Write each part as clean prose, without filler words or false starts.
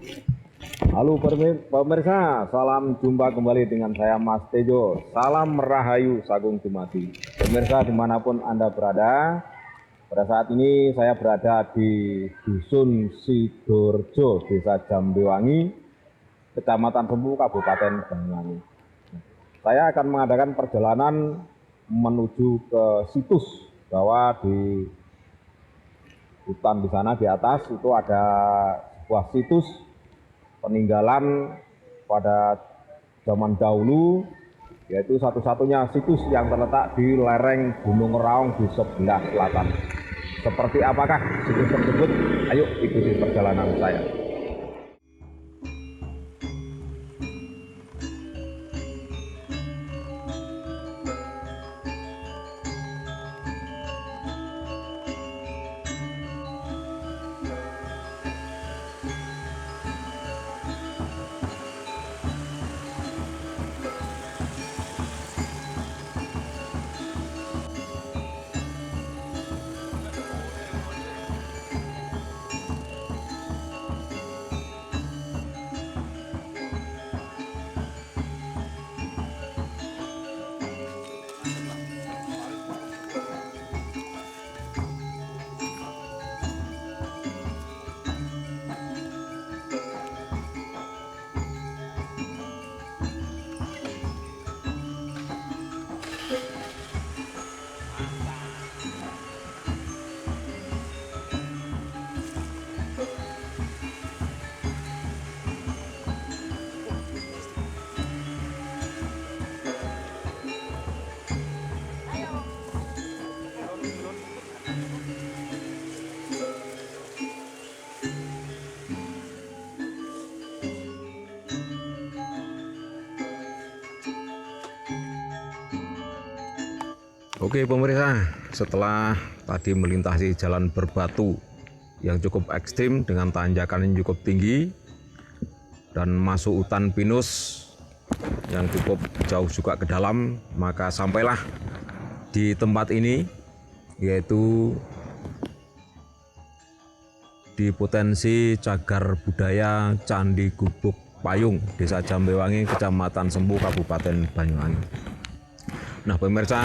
Halo pemirsa, salam jumpa kembali dengan saya Mas Tejo. Salam Rahayu Sagung Dumadi. Pemirsa dimanapun Anda berada, pada saat ini saya berada di Dusun Sidorjo, Desa Jambewangi, Kecamatan Sempu, Kabupaten Banyuwangi. Saya akan mengadakan perjalanan menuju ke situs bahwa di hutan di sana di atas itu ada sebuah situs peninggalan pada zaman dahulu, yaitu satu-satunya situs yang terletak di lereng Gunung Raung di sebelah selatan. Seperti apakah situs tersebut? Ayo ikuti perjalanan saya. Oke pemirsa, setelah tadi melintasi jalan berbatu yang cukup ekstrim dengan tanjakan yang cukup tinggi dan masuk hutan pinus yang cukup jauh juga ke dalam, maka sampailah di tempat ini, yaitu di potensi cagar budaya Candi Gubuk Payung, Desa Jambewangi, Kecamatan Sempu, Kabupaten Banyuwangi. Nah pemirsa,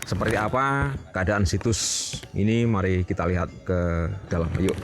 seperti apa keadaan situs ini? Mari kita lihat ke dalam. Yuk.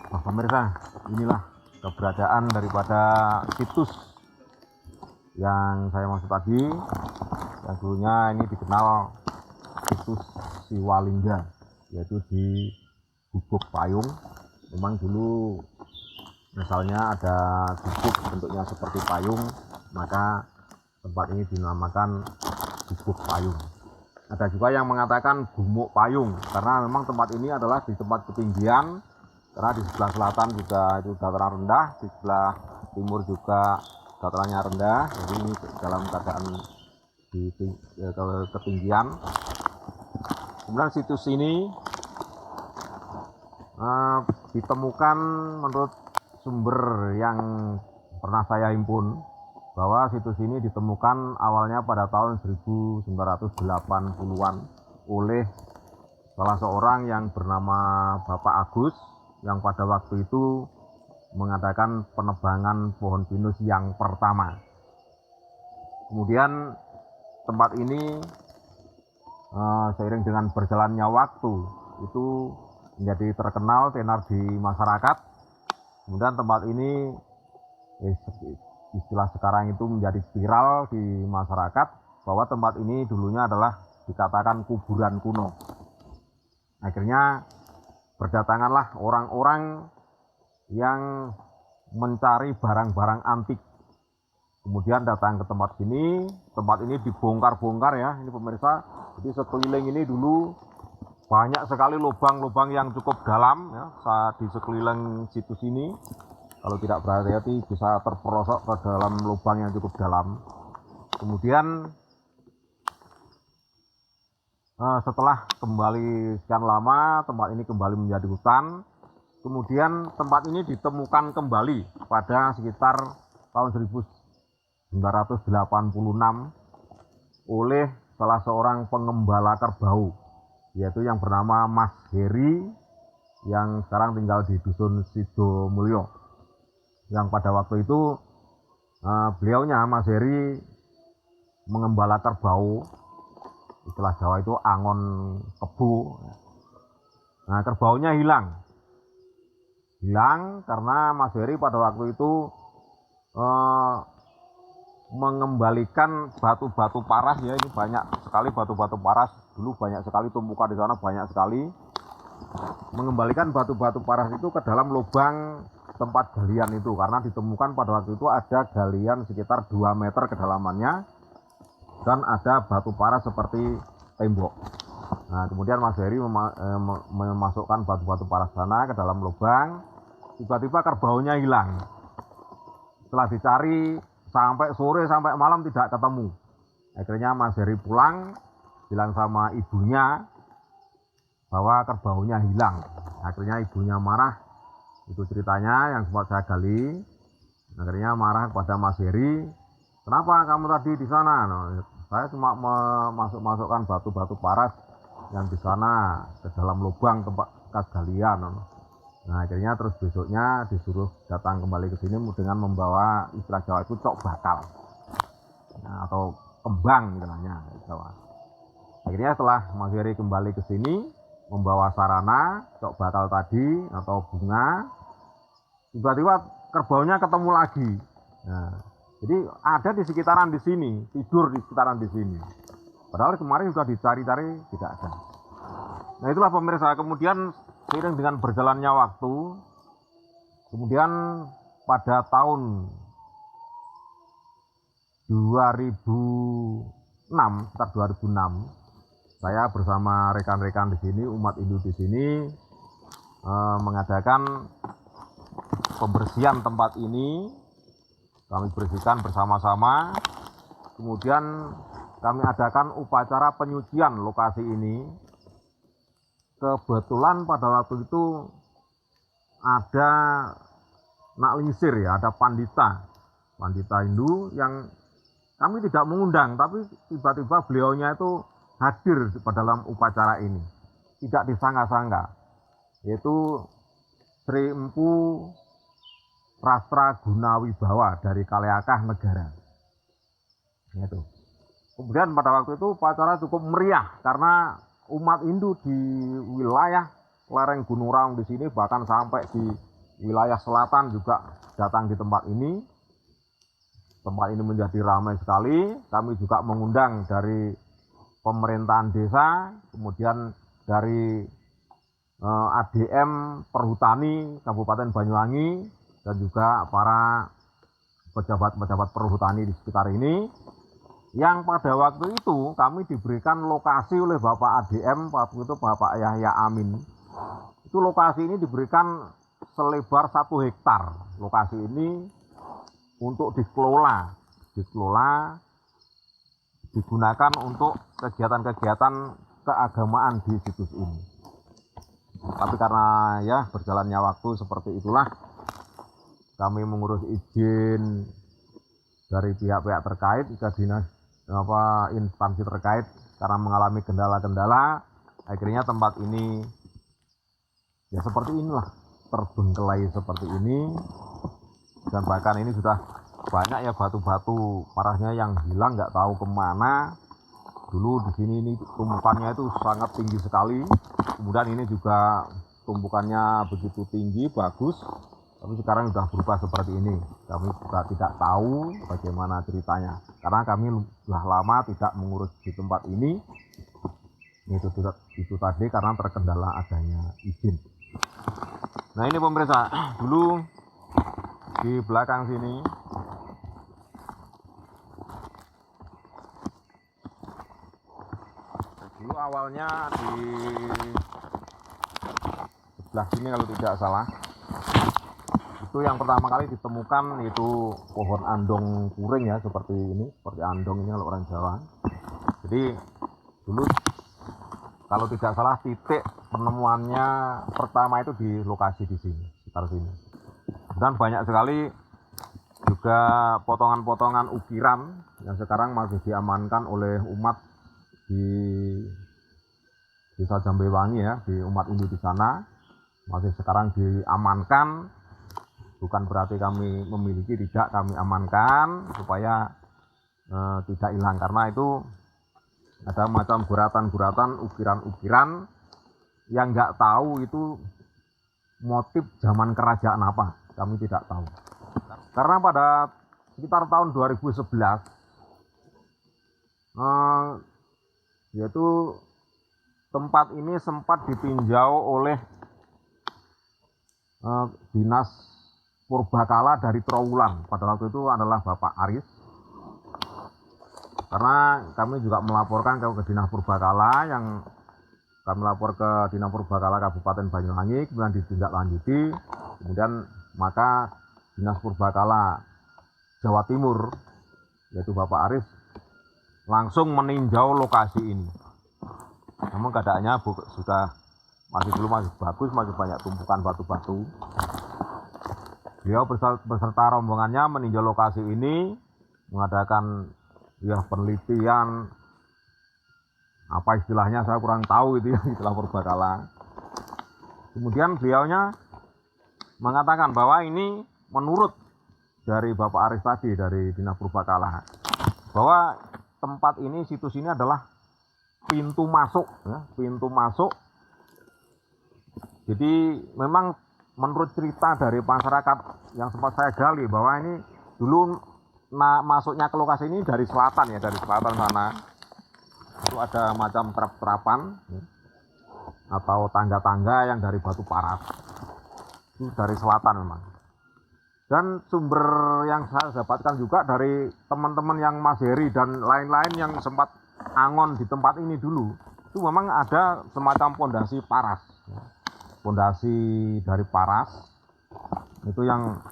Nah, pemirsa, inilah keberadaan daripada situs yang saya maksud tadi, yang dulunya ini dikenal situs Siwalingga, yaitu di Gubuk Payung. Memang dulu misalnya ada gubuk bentuknya seperti payung, maka tempat ini dinamakan Gubuk Payung. Ada juga yang mengatakan Gumuk Payung, karena memang tempat ini adalah di tempat ketinggian, karena di sebelah selatan juga itu dataran rendah, di sebelah timur juga datarannya rendah, jadi ini dalam keadaan di ketinggian. Kemudian situs ini ditemukan menurut sumber yang pernah saya himpun, bahwa situs ini ditemukan awalnya pada tahun 1980-an oleh salah seorang yang bernama Bapak Agus, yang pada waktu itu mengadakan penebangan pohon pinus yang pertama. Kemudian tempat ini seiring dengan berjalannya waktu itu menjadi terkenal tenar di masyarakat. Kemudian tempat ini istilah sekarang itu menjadi viral di masyarakat, bahwa tempat ini dulunya adalah dikatakan kuburan kuno. Akhirnya berdatanganlah orang-orang yang mencari barang-barang antik, kemudian datang ke tempat ini. Tempat ini dibongkar-bongkar ya, ini pemirsa. Jadi sekeliling ini dulu banyak sekali lubang-lubang yang cukup dalam ya, saat di sekeliling situs ini. Kalau tidak berhati-hati bisa terperosok ke dalam lubang yang cukup dalam. Kemudian Setelah kembali sekian lama, tempat ini kembali menjadi hutan. Kemudian tempat ini ditemukan kembali pada sekitar tahun 1986 oleh salah seorang pengembala kerbau, yaitu yang bernama Mas Heri, yang sekarang tinggal di Dusun Sidomulyo. Yang pada waktu itu beliaunya, Mas Heri, mengembala kerbau. Istilah Jawa itu angon kebu. Nah, kerbaunya hilang karena Mas Heri pada waktu itu mengembalikan batu-batu paras, ya, ini banyak sekali batu-batu paras, dulu banyak sekali tumpukan di sana, banyak sekali. Mengembalikan batu-batu paras itu ke dalam lubang tempat galian itu, karena ditemukan pada waktu itu ada galian sekitar 2 meter kedalamannya dan ada batu paras seperti tembok. Nah, kemudian Mas Heri memasukkan batu-batu paras sana ke dalam lubang. Tiba-tiba kerbaunya hilang. Setelah dicari sampai sore, sampai malam tidak ketemu. Akhirnya Mas Heri pulang, bilang sama ibunya bahwa kerbaunya hilang. Akhirnya ibunya marah. Itu ceritanya yang sempat saya gali. Akhirnya marah kepada Mas Heri. Kenapa kamu tadi di sana? Saya cuma memasukkan batu-batu paras yang di sana ke dalam lubang tempat bekas galian. Nah, akhirnya terus besoknya disuruh datang kembali ke sini dengan membawa istilah Jawa itu cok bakal, nah, atau kembang istilahnya Jawa. Akhirnya setelah Mas Heri kembali ke sini membawa sarana cok bakal tadi atau bunga, tiba-tiba kerbaunya ketemu lagi. Nah, jadi ada di sekitaran di sini, tidur di sekitaran di sini. Padahal kemarin sudah dicari-cari tidak ada. Nah, itulah pemirsa. Kemudian seiring dengan berjalannya waktu, kemudian pada tahun 2006, sekitar 2006, saya bersama rekan-rekan di sini, umat Hindu di sini, mengadakan pembersihan tempat ini. Kami bersihkan bersama-sama. Kemudian kami adakan upacara penyucian lokasi ini. Kebetulan pada waktu itu ada naklingsir, ya, ada pandita Hindu yang kami tidak mengundang, tapi tiba-tiba beliaunya itu hadir pada dalam upacara ini, tidak disangka-sangka, yaitu Sri Empu Rastra Gunawibawa dari Kaleakah Negara. Itu. Kemudian pada waktu itu upacara cukup meriah karena umat Hindu di wilayah lereng Gunung Raung di sini, bahkan sampai di wilayah selatan juga datang di tempat ini. Tempat ini menjadi ramai sekali. Kami juga mengundang dari pemerintahan desa, kemudian dari ADM Perhutani Kabupaten Banyuwangi, dan juga para pejabat-pejabat perhutani di sekitar ini. Yang pada waktu itu kami diberikan lokasi oleh Bapak ADM, waktu itu Bapak Yahya Amin. Itu lokasi ini diberikan selebar 1 hektar. Lokasi ini untuk dikelola, digunakan untuk kegiatan-kegiatan keagamaan di situs ini. Tapi karena ya berjalannya waktu seperti itulah, kami mengurus izin dari pihak-pihak terkait, ke dinas instansi terkait, karena mengalami kendala-kendala, akhirnya tempat ini ya seperti inilah, terbengkelai seperti ini. Dan bahkan ini sudah banyak ya batu-batu parasnya yang hilang, nggak tahu kemana. Dulu di sini ini tumpukannya itu sangat tinggi sekali, kemudian ini juga tumpukannya begitu tinggi, bagus. Tapi sekarang sudah berubah seperti ini. Kami juga tidak tahu bagaimana ceritanya, karena kami sudah lama tidak mengurus di tempat ini. Itu tadi karena terkendala adanya izin. Nah, ini pemirsa, dulu di belakang sini dulu awalnya di sebelah sini kalau tidak salah, itu yang pertama kali ditemukan itu pohon andong kuring, ya, seperti ini, seperti andong ini kalau orang Jawa. Jadi dulu kalau tidak salah titik penemuannya pertama itu di lokasi di sini, sekitar sini. Dan banyak sekali juga potongan-potongan ukiran yang sekarang masih diamankan oleh umat di Desa Jambewangi ya, di umat Hindu di sana masih sekarang diamankan. Bukan berarti kami memiliki, tidak, kami amankan supaya tidak hilang, karena itu ada macam guratan-guratan, ukiran-ukiran yang nggak tahu itu motif zaman kerajaan apa, kami tidak tahu. Karena pada sekitar tahun 2011 yaitu tempat ini sempat ditinjau oleh Dinas Purbakala dari Trowulan. Pada waktu itu adalah Bapak Aris. Karena kami juga melaporkan ke Dinas Purbakala, yang kami lapor ke Dinas Purbakala Kabupaten Banyuwangi, kemudian ditindaklanjuti. Kemudian maka Dinas Purbakala Jawa Timur, yaitu Bapak Aris, langsung meninjau lokasi ini. Namun keadaannya belum masih bagus, masih banyak tumpukan batu-batu. Beliau beserta rombongannya meninjau lokasi ini, mengadakan ya penelitian, apa istilahnya saya kurang tahu itu ya, istilah purbakala. Kemudian beliaunya mengatakan bahwa ini menurut dari Bapak Aris tadi dari Dinas Purbakala, bahwa tempat ini, situs ini adalah pintu masuk ya, pintu masuk. Jadi memang menurut cerita dari masyarakat yang sempat saya gali, bahwa ini dulu masuknya ke lokasi ini dari selatan ya, dari selatan sana. Itu ada macam trap-trapan ya, atau tangga-tangga yang dari batu paras. Itu dari selatan memang. Dan sumber yang saya dapatkan juga dari teman-teman yang Mas Heri dan lain-lain yang sempat angon di tempat ini dulu, itu memang ada semacam pondasi paras. Pondasi dari paras itu yang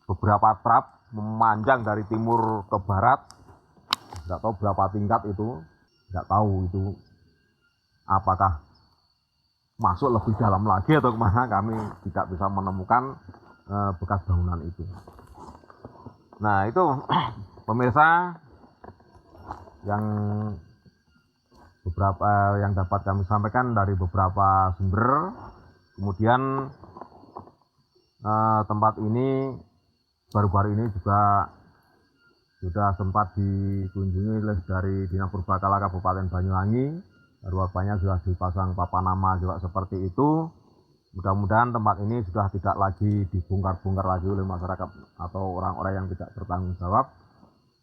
beberapa trap memanjang dari timur ke barat, nggak tahu berapa tingkat itu, nggak tahu itu apakah masuk lebih dalam lagi atau kemana, kami tidak bisa menemukan bekas bangunan itu. Nah itu pemirsa yang beberapa yang dapat kami sampaikan dari beberapa sumber. Kemudian tempat ini baru-baru ini juga sudah sempat dikunjungi oleh dari Dinas Purbakala Kabupaten Banyuwangi. Ruangannya sudah dipasang papan nama juga seperti itu. Mudah-mudahan tempat ini sudah tidak lagi dibongkar-bongkar lagi oleh masyarakat atau orang-orang yang tidak bertanggung jawab,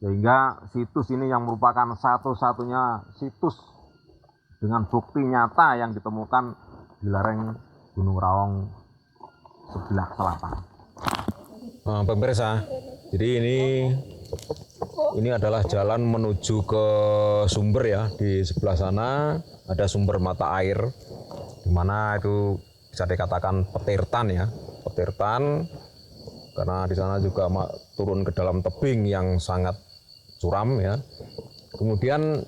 sehingga situs ini yang merupakan satu-satunya situs dengan bukti nyata yang ditemukan di lereng Gunung Rawong sebelah selatan. Pemirsa, jadi ini adalah jalan menuju ke sumber ya. Di sebelah sana ada sumber mata air, di mana itu bisa dikatakan petirtan ya, petirtan, karena di sana juga turun ke dalam tebing yang sangat curam ya. Kemudian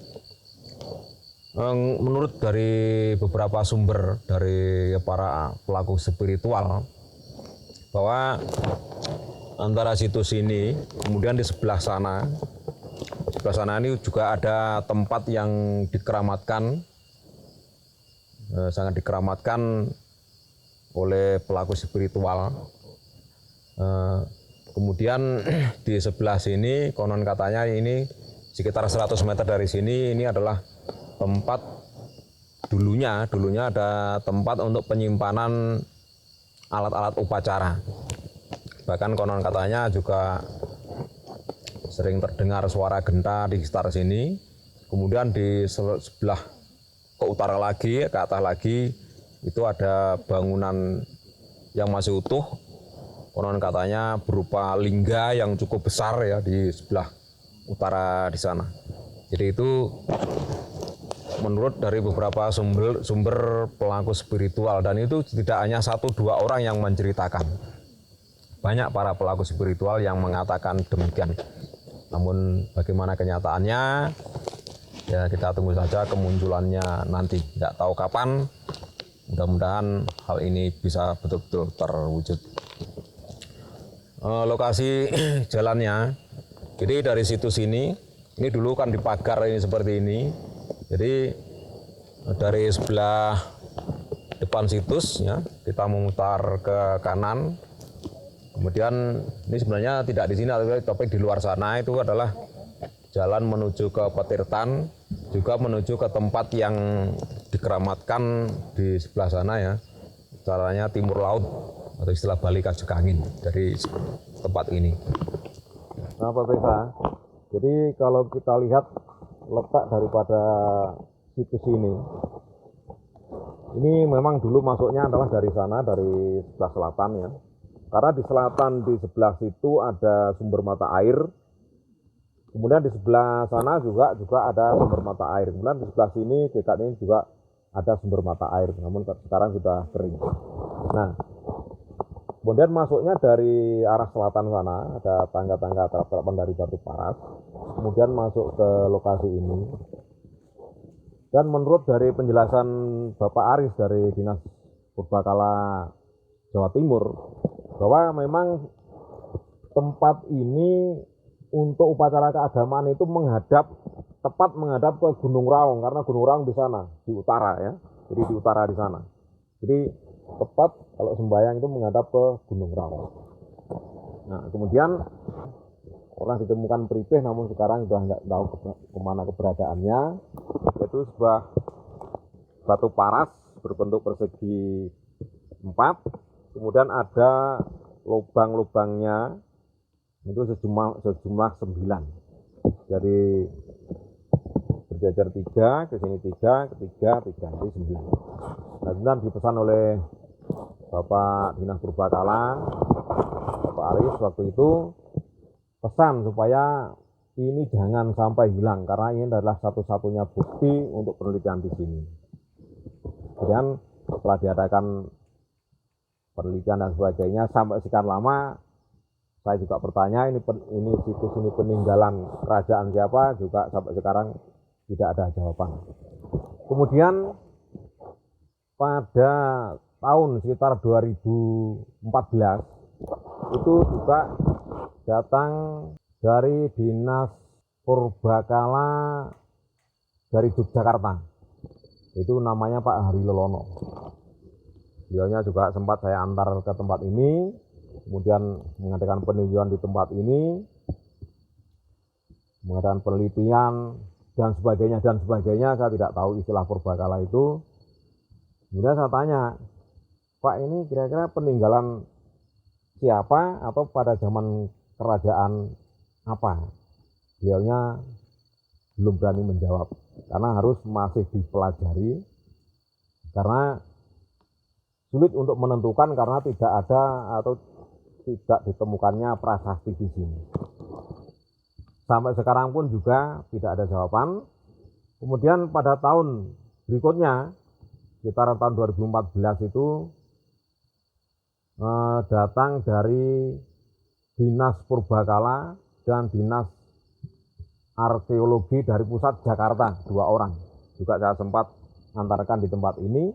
menurut dari beberapa sumber dari para pelaku spiritual, bahwa antara situs ini kemudian di sebelah sana ini juga ada tempat yang dikeramatkan, sangat dikeramatkan oleh pelaku spiritual. Kemudian di sebelah sini konon katanya ini sekitar 100 meter dari sini, ini adalah tempat dulunya ada tempat untuk penyimpanan alat-alat upacara. Bahkan konon katanya juga sering terdengar suara genta di sekitar sini. Kemudian di sebelah ke utara lagi, ke atas lagi, itu ada bangunan yang masih utuh. Konon katanya berupa lingga yang cukup besar ya di sebelah utara di sana. Jadi itu menurut dari beberapa sumber pelaku spiritual, dan itu tidak hanya 1-2 orang yang menceritakan. Banyak para pelaku spiritual yang mengatakan demikian. Namun bagaimana kenyataannya, Ya kita tunggu saja kemunculannya nanti, nggak tahu kapan. Mudah-mudahan hal ini bisa betul-betul terwujud. Lokasi jalannya, jadi dari situs ini dulu kan dipagar ini seperti ini. Jadi dari sebelah depan situs ya, kita memutar ke kanan. Kemudian ini sebenarnya tidak di sini, tapi di luar sana itu adalah jalan menuju ke Petirtan, juga menuju ke tempat yang dikeramatkan di sebelah sana ya, caranya timur laut atau istilah Bali Kajek Angin dari tempat ini. Nah Pak Pesa, jadi kalau kita lihat letak daripada situs ini memang dulu masuknya adalah dari sana, dari sebelah selatan ya, karena di selatan di sebelah situ ada sumber mata air. Kemudian di sebelah sana juga ada sumber mata air. Kemudian di sebelah sini dekat ini juga ada sumber mata air, namun sekarang sudah kering. Nah, kemudian masuknya dari arah selatan sana, ada tangga-tangga terapan dari batu paras, kemudian masuk ke lokasi ini. Dan menurut dari penjelasan Bapak Aris dari Dinas Purbakala Jawa Timur, bahwa memang tempat ini untuk upacara keagamaan itu tepat menghadap ke Gunung Raung, karena Gunung Raung di sana, di utara ya. Jadi di utara di sana. Jadi tepat kalau sembahyang itu menghadap ke Gunung Raung. Nah, kemudian pernah ditemukan peripeh, namun sekarang sudah nggak tahu kemana keberadaannya. Yaitu sebuah batu paras berbentuk persegi 4, kemudian ada lubang-lubangnya itu sejumlah 9. Jadi berjajar 3, ke sini 3, ketiga 3, jadi 9. Nah, kemudian dipesan oleh Bapak Dinas Purbakala, Bapak Aris waktu itu, pesan supaya ini jangan sampai hilang, karena ini adalah satu-satunya bukti untuk penelitian di sini. Kemudian setelah diadakan penelitian dan sebagainya sampai sekian lama, saya juga bertanya ini situs ini peninggalan kerajaan siapa, juga sampai sekarang tidak ada jawaban. Kemudian pada tahun sekitar 2014 itu juga datang dari Dinas Purbakala dari Yogyakarta, itu namanya Pak Hari Lelono. Beliaunya juga sempat saya antar ke tempat ini, kemudian mengadakan peninjauan di tempat ini, mengadakan penelitian dan sebagainya. Saya tidak tahu istilah purbakala itu. Kemudian saya tanya, Pak, ini kira-kira peninggalan siapa atau pada zaman kerajaan apa? Beliaunya belum berani menjawab karena harus masih dipelajari, karena sulit untuk menentukan karena tidak ada atau tidak ditemukannya prasasti di sini. Sampai sekarang pun juga tidak ada jawaban. Kemudian pada tahun berikutnya, sekitar tahun 2014 itu datang dari Dinas Purbakala dan Dinas Arkeologi dari pusat Jakarta, 2 orang. Juga saya sempat antarkan di tempat ini,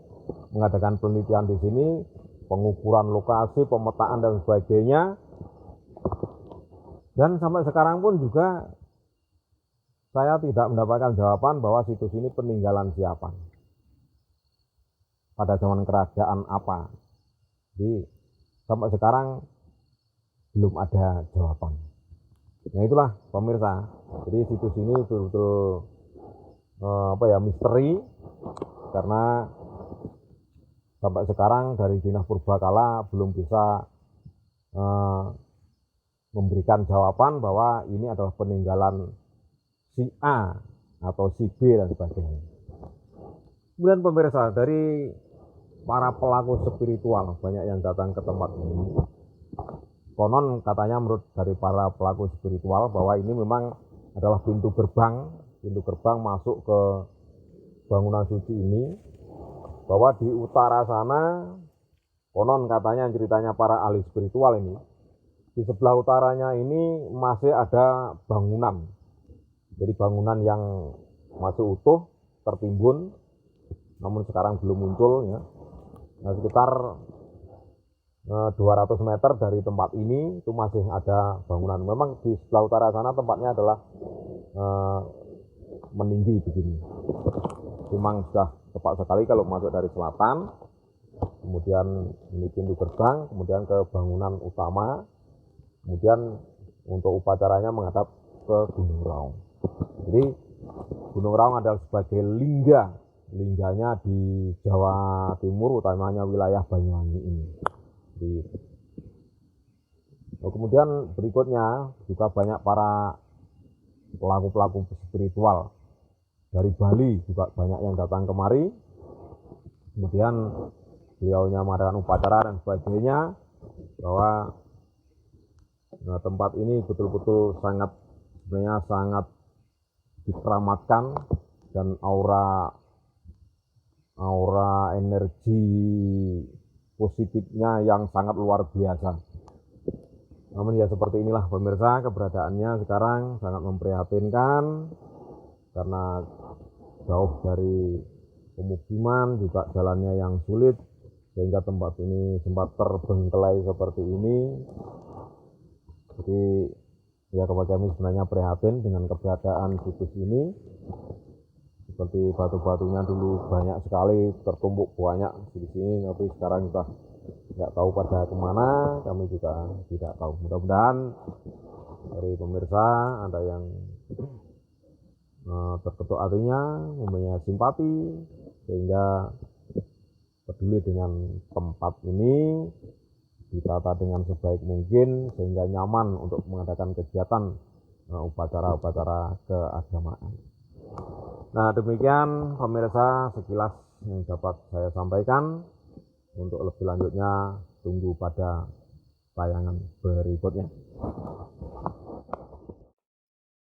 mengadakan penelitian di sini, pengukuran lokasi, pemetaan dan sebagainya. Dan sampai sekarang pun juga saya tidak mendapatkan jawaban bahwa situs ini peninggalan siapa, pada zaman kerajaan apa. Jadi sampai sekarang belum ada jawaban. Nah itulah pemirsa, jadi situs ini betul-betul misteri, karena sampai sekarang dari Dinas Purbakala belum bisa memberikan jawaban bahwa ini adalah peninggalan si A atau si B dan sebagainya. Kemudian pemirsa, dari para pelaku spiritual banyak yang datang ke tempat ini. Konon katanya menurut dari para pelaku spiritual bahwa ini memang adalah pintu gerbang masuk ke bangunan suci ini, bahwa di utara sana konon katanya ceritanya para ahli spiritual ini, di sebelah utaranya ini masih ada bangunan. Jadi bangunan yang masih utuh, tertimbun, namun sekarang belum muncul ya. Nah, sekitar 200 meter dari tempat ini itu masih ada bangunan. Memang di sebelah utara sana tempatnya adalah meninggi begini. Memang sudah tepat sekali kalau masuk dari selatan, kemudian ini pintu gerbang, kemudian ke bangunan utama, kemudian untuk upacaranya menghadap ke Gunung Raung. Jadi Gunung Raung adalah sebagai lingganya di Jawa Timur, utamanya wilayah Banyuwangi ini. Jadi, kemudian berikutnya juga banyak para pelaku-pelaku spiritual dari Bali juga banyak yang datang kemari. Kemudian beliaunya mengadakan upacara dan sebagainya, bahwa tempat ini betul-betul sebenarnya sangat dikeramatkan, dan aura energi positifnya yang sangat luar biasa. Namun ya seperti inilah pemirsa, keberadaannya sekarang sangat memprihatinkan karena jauh dari pemukiman, juga jalannya yang sulit, sehingga tempat ini sempat terbengkelai seperti ini. Jadi ya kami sebenarnya prihatin dengan keberadaan situs ini. Seperti batu-batunya dulu banyak sekali tertumpuk banyak di sini, tapi sekarang sudah nggak tahu pada kemana, kami juga tidak tahu. Mudah-mudahan dari pemirsa ada yang terketuk hatinya, mempunyai simpati, sehingga peduli dengan tempat ini, ditata dengan sebaik mungkin sehingga nyaman untuk mengadakan kegiatan upacara-upacara keagamaan. Nah, demikian pemirsa sekilas yang dapat saya sampaikan. Untuk lebih lanjutnya tunggu pada tayangan berikutnya.